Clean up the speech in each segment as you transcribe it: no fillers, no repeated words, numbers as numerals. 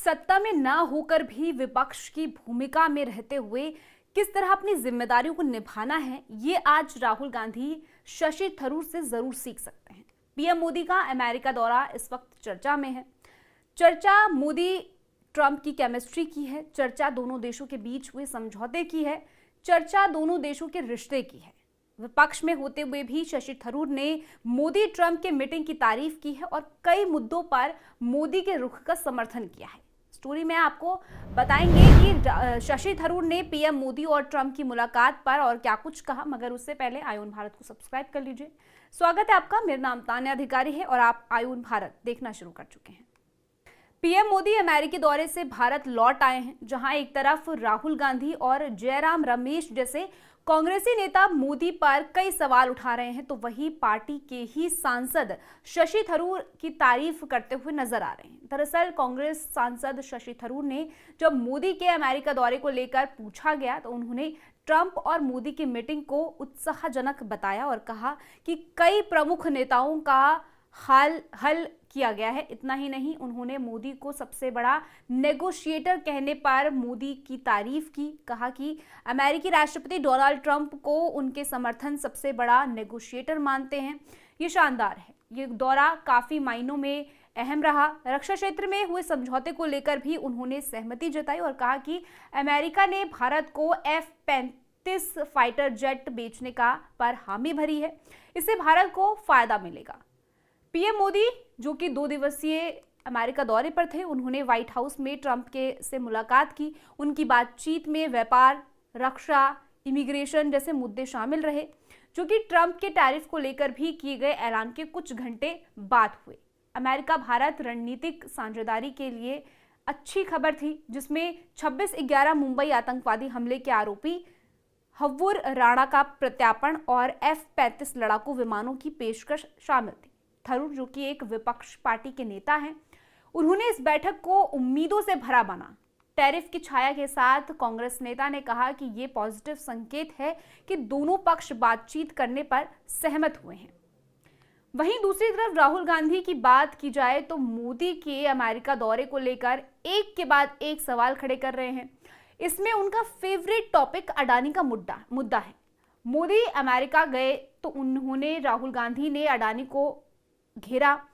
सत्ता में ना होकर भी विपक्ष की भूमिका में रहते हुए किस तरह अपनी जिम्मेदारियों को निभाना है, ये आज राहुल गांधी शशि थरूर से जरूर सीख सकते हैं। पीएम मोदी का अमेरिका दौरा इस वक्त चर्चा में है। चर्चा मोदी ट्रंप की केमिस्ट्री की है, चर्चा दोनों देशों के बीच हुए समझौते की है, चर्चा दोनों देशों के रिश्ते की है। विपक्ष में होते हुए भी शशि थरूर ने मोदी ट्रंप के मीटिंग की तारीफ की है और कई मुद्दों पर मोदी के रुख का समर्थन किया है। स्टोरी में आपको बताएंगे कि शशि थरूर ने पीएम मोदी और ट्रंप की मुलाकात पर और क्या कुछ कहा, मगर उससे पहले आयुन भारत को सब्सक्राइब कर लीजिए। स्वागत है आपका, मेरा नाम तान्या अधिकारी है और आप आयुन भारत देखना शुरू कर चुके हैं। पीएम मोदी अमेरिकी दौरे से भारत लौट आए हैं, जहां एक तरफ राहुल गांधी और जयराम रमेश जैसे कांग्रेसी नेता मोदी पर कई सवाल उठा रहे हैं, तो वहीं पार्टी के ही सांसद शशि थरूर की तारीफ करते हुए नजर आ रहे हैं। दरअसल कांग्रेस सांसद शशि थरूर ने जब मोदी के अमेरिका दौरे को लेकर पूछा गया तो उन्होंने ट्रंप और मोदी की मीटिंग को उत्साहजनक बताया और कहा कि कई प्रमुख नेताओं का हल किया गया है। इतना ही नहीं, उन्होंने मोदी को सबसे बड़ा नेगोशिएटर कहने पर मोदी की तारीफ की। कहा कि अमेरिकी राष्ट्रपति डोनाल्ड ट्रंप को उनके समर्थन सबसे बड़ा नेगोशिएटर मानते हैं। ये शानदार है। ये दौरा काफी मायनों में अहम रहा। रक्षा क्षेत्र में हुए समझौते को लेकर भी उन्होंने सहमति जताई और कहा कि अमेरिका ने भारत को F-35 फाइटर जेट बेचने का पर हामी भरी है। इससे भारत को फायदा मिलेगा। पीएम मोदी जो कि 2 दिवसीय अमेरिका दौरे पर थे, उन्होंने व्हाइट हाउस में ट्रंप से मुलाकात की। उनकी बातचीत में व्यापार, रक्षा, इमिग्रेशन जैसे मुद्दे शामिल रहे, जो कि ट्रंप के टैरिफ को लेकर भी किए गए ऐलान के कुछ घंटे बाद हुए। अमेरिका भारत रणनीतिक साझेदारी के लिए अच्छी खबर थी, जिसमें 26/11 मुंबई आतंकवादी हमले के आरोपी हव्वुर राणा का प्रत्यार्पण और F-35 लड़ाकू विमानों की पेशकश शामिल थी। थरूर जो कि एक विपक्ष पार्टी के नेता हैं, उन्होंने इस बैठक को उम्मीदों से भरा माना। टैरिफ की छाया के साथ कांग्रेस नेता ने कहा कि ये पॉजिटिव संकेत है कि दोनों पक्ष बातचीत करने पर सहमत हुए हैं। वहीं दूसरी तरफ राहुल गांधी की बात की जाए तो मोदी के अमेरिका दौरे को लेकर एक के बाद एक सवाल खड़े कर रहे हैं। इसमें उनका फेवरेट टॉपिक अडानी का मुद्दा है। मोदी अमेरिका गए तो उन्होंने राहुल गांधी ने अडानी को घेरा।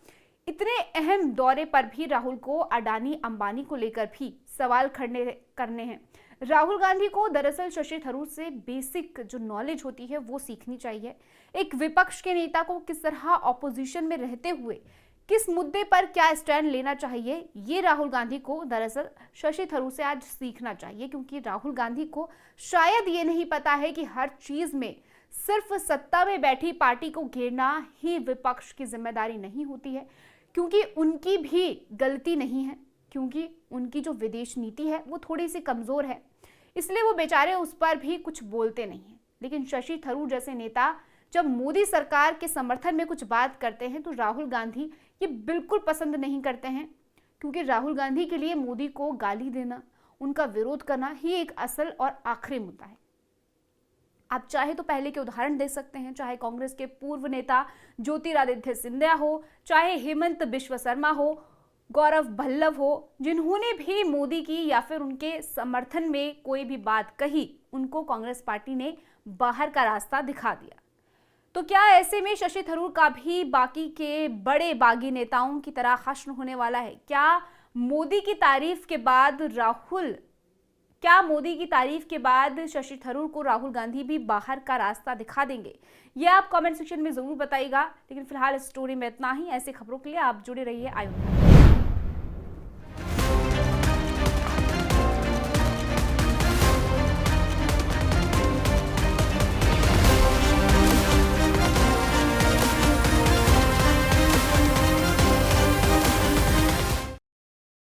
इतने अहम दौरे पर भी राहुल को अडानी अंबानी को लेकर भी सवाल करने हैं। राहुल गांधी को दरअसल शशि थरूर से बेसिक जो नॉलेज होती है वो सीखनी चाहिए। एक विपक्ष के नेता को किस तरह ऑपोजिशन में रहते हुए किस मुद्दे पर क्या स्टैंड लेना चाहिए, ये राहुल गांधी को दरअसल शशि थरूर से आज सीखना चाहिए, क्योंकि राहुल गांधी को शायद ये नहीं पता है कि हर चीज में सिर्फ सत्ता में बैठी पार्टी को घेरना ही विपक्ष की जिम्मेदारी नहीं होती है, क्योंकि उनकी भी गलती नहीं है, क्योंकि उनकी जो विदेश नीति है वो थोड़ी सी कमजोर है, इसलिए वो बेचारे उस पर भी कुछ बोलते नहीं हैं। लेकिन शशि थरूर जैसे नेता जब मोदी सरकार के समर्थन में कुछ बात करते हैं तो राहुल गांधी ये बिल्कुल पसंद नहीं करते हैं, क्योंकि राहुल गांधी के लिए मोदी को गाली देना, उनका विरोध करना ही एक असल और आखिरी मुद्दा है। आप चाहे तो पहले के उदाहरण दे सकते हैं, चाहे कांग्रेस के पूर्व नेता ज्योतिरादित्य सिंधिया हो, चाहे हेमंत बिश्व शर्मा हो, गौरव भल्लव हो, जिन्होंने भी मोदी की या फिर उनके समर्थन में कोई भी बात कही, उनको कांग्रेस पार्टी ने बाहर का रास्ता दिखा दिया। तो क्या ऐसे में शशि थरूर का भी बाकी के बड़े बागी नेताओं की तरह हश्र होने वाला है? क्या मोदी की तारीफ के बाद शशि थरूर को राहुल गांधी भी बाहर का रास्ता दिखा देंगे? ये आप कमेंट सेक्शन में जरूर बताइएगा। लेकिन फिलहाल इस स्टोरी में इतना ही। ऐसी खबरों के लिए आप जुड़े रहिए आयुन।